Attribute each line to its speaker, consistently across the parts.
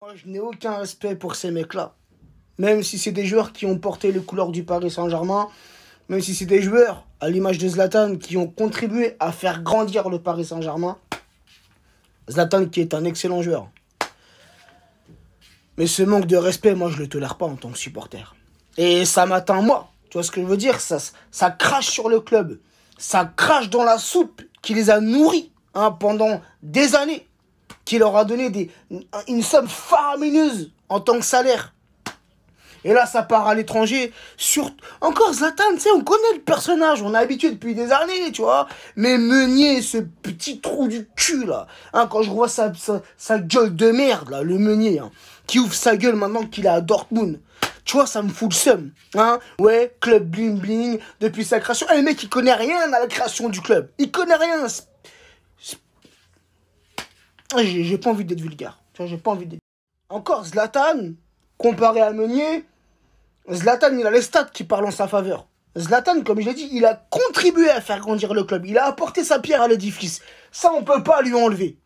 Speaker 1: Moi, je n'ai aucun respect pour ces mecs-là. Même si c'est des joueurs qui ont porté les couleurs du Paris Saint-Germain, même si c'est des joueurs, à l'image de Zlatan, qui ont contribué à faire grandir le Paris Saint-Germain. Zlatan qui est un excellent joueur. Mais ce manque de respect, moi, je le tolère pas en tant que supporter. Et ça m'atteint moi. Tu vois ce que je veux dire? Ça crache sur le club. Ça crache dans la soupe qui les a nourris pendant des années. Qui leur a donné une somme faramineuse en tant que salaire. Et là, ça part à l'étranger. Encore Zlatan, tu sais, on connaît le personnage. On est habitué depuis des années, tu vois. Mais Meunier, ce petit trou du cul, là. Quand je vois sa gueule de merde, là, le Meunier, qui ouvre sa gueule maintenant qu'il est à Dortmund. Tu vois, ça me fout le seum. Ouais, club bling bling, depuis sa création. Le mec, il connaît rien à la création du club. Il connaît rien. J'ai pas envie d'être vulgaire. Tu vois, j'ai pas envie d'être... Encore Zlatan, comparé à Meunier, Zlatan, il a les stats qui parlent en sa faveur. Zlatan, comme je l'ai dit, il a contribué à faire grandir le club. Il a apporté sa pierre à l'édifice. Ça, on peut pas lui enlever.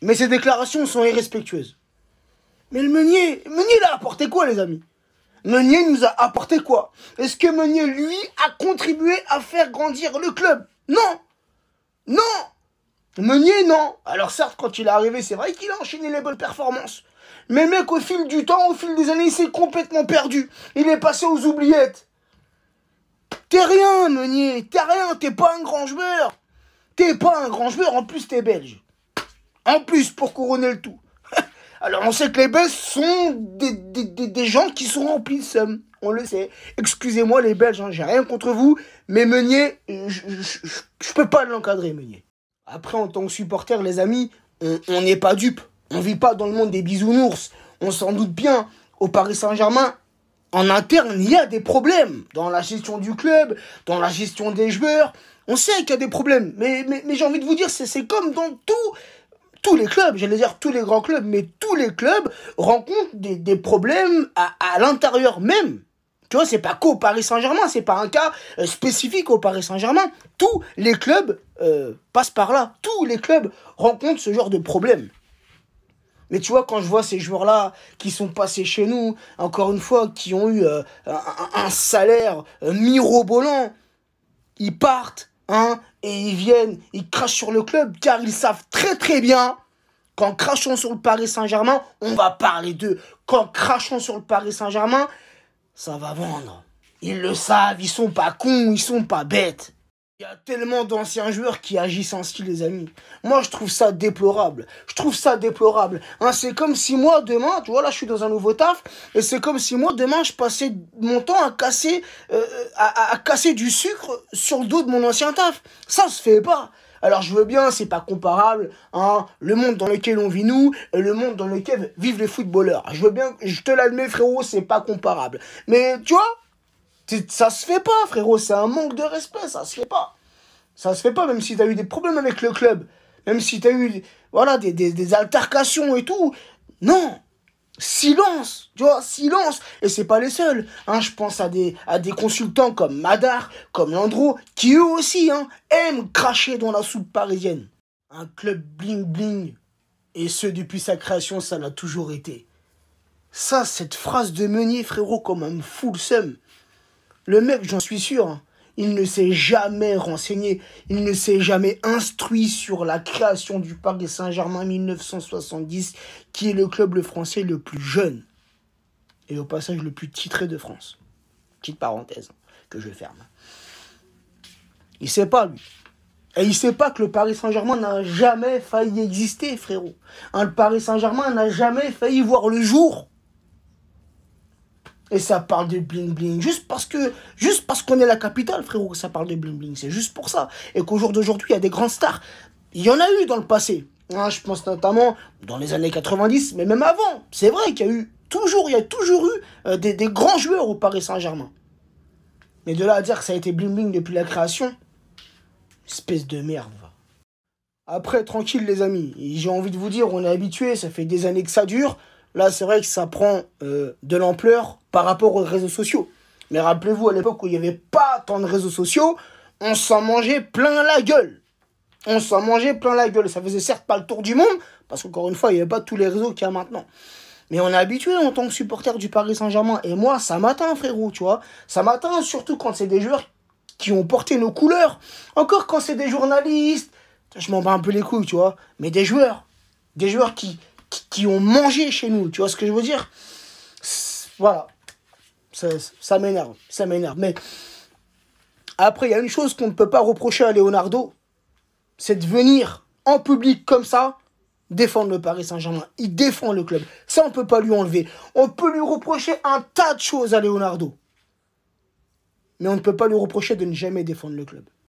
Speaker 1: Mais ses déclarations sont irrespectueuses. Mais le Meunier, il a apporté quoi, les amis? Meunier nous a apporté quoi? Est-ce que Meunier, lui, a contribué à faire grandir le club? Non. Non. Meunier, non. Alors certes, quand il est arrivé, c'est vrai qu'il a enchaîné les bonnes performances. Mais mec, au fil du temps, au fil des années, il s'est complètement perdu. Il est passé aux oubliettes. T'es rien, Meunier. T'es rien. T'es pas un grand joueur. T'es pas un grand joueur. En plus, t'es belge. En plus, pour couronner le tout. Alors, on sait que les Belges sont des gens qui sont remplis de seum. On le sait. Excusez-moi, les Belges, j'ai rien contre vous. Mais Meunier, je peux pas l'encadrer, Meunier. Après, en tant que supporter, les amis, on n'est pas dupes. On vit pas dans le monde des bisounours. On s'en doute bien. Au Paris Saint-Germain, en interne, il y a des problèmes. Dans la gestion du club, dans la gestion des joueurs. On sait qu'il y a des problèmes. Mais j'ai envie de vous dire, c'est comme dans tous les clubs. J'allais dire tous les grands clubs. Mais tous les clubs rencontrent des problèmes à l'intérieur même. Tu vois, c'est pas qu'au Paris Saint-Germain, c'est pas un cas spécifique au Paris Saint-Germain. Tous les clubs passent par là. Tous les clubs rencontrent ce genre de problème. Mais tu vois, quand je vois ces joueurs-là qui sont passés chez nous, encore une fois, qui ont eu un salaire mirobolant, ils partent, et ils viennent, ils crachent sur le club, car ils savent très très bien qu'en crachant sur le Paris Saint-Germain, on va parler d'eux. Qu'en crachant sur le Paris Saint-Germain, ça va vendre. Ils le savent, ils sont pas cons, ils sont pas bêtes. Il y a tellement d'anciens joueurs qui agissent ainsi, les amis. Moi, je trouve ça déplorable. Je trouve ça déplorable. C'est comme si moi, demain, tu vois, là, je suis dans un nouveau taf, et c'est comme si moi, demain, je passais mon temps à casser du sucre sur le dos de mon ancien taf. Ça se fait pas. Alors, je veux bien, c'est pas comparable, le monde dans lequel on vit nous, et le monde dans lequel vivent les footballeurs. Je veux bien, je te l'admets, frérot, c'est pas comparable. Mais, tu vois, ça se fait pas, frérot. C'est un manque de respect, ça se fait pas. Ça se fait pas, même si t'as eu des problèmes avec le club. Même si t'as eu, voilà, des altercations et tout. Non. Silence, tu vois, silence. Et c'est pas les seuls. Je pense à des consultants comme Madar, comme Landreau, qui eux aussi, aiment cracher dans la soupe parisienne. Un club bling bling. Et ce, depuis sa création, ça l'a toujours été. Ça, cette phrase de Meunier, frérot, comme un full seum. Le mec, j'en suis sûr, il ne s'est jamais renseigné, il ne s'est jamais instruit sur la création du Paris Saint-Germain 1970, qui est le club français le plus jeune. Et au passage, le plus titré de France. Petite parenthèse que je ferme. Il sait pas, lui. Et il sait pas que le Paris Saint-Germain n'a jamais failli exister, frérot. Le Paris Saint-Germain n'a jamais failli voir le jour. Et ça parle de bling bling. Juste parce qu'on est la capitale, frérot, ça parle de bling bling. C'est juste pour ça. Et qu'au jour d'aujourd'hui, il y a des grandes stars. Il y en a eu dans le passé. Je pense notamment dans les années 90, mais même avant. C'est vrai qu'il y a toujours eu des grands joueurs au Paris Saint-Germain. Mais de là à dire que ça a été bling bling depuis la création, espèce de merde. Après, tranquille les amis. J'ai envie de vous dire, on est habitué, ça fait des années que ça dure. Là, c'est vrai que ça prend de l'ampleur par rapport aux réseaux sociaux. Mais rappelez-vous, à l'époque où il n'y avait pas tant de réseaux sociaux, on s'en mangeait plein la gueule. On s'en mangeait plein la gueule. Ça faisait certes pas le tour du monde, parce qu'encore une fois, il n'y avait pas tous les réseaux qu'il y a maintenant. Mais on est habitué en tant que supporter du Paris Saint-Germain. Et moi, ça m'atteint, frérot, tu vois. Ça m'atteint surtout quand c'est des joueurs qui ont porté nos couleurs. Encore quand c'est des journalistes, je m'en bats un peu les couilles, tu vois. Mais des joueurs qui ont mangé chez nous, tu vois ce que je veux dire? Voilà. Ça m'énerve, ça m'énerve. Mais après, il y a une chose qu'on ne peut pas reprocher à Leonardo, c'est de venir en public comme ça, défendre le Paris Saint-Germain. Il défend le club. Ça, on ne peut pas lui enlever. On peut lui reprocher un tas de choses à Leonardo. Mais on ne peut pas lui reprocher de ne jamais défendre le club.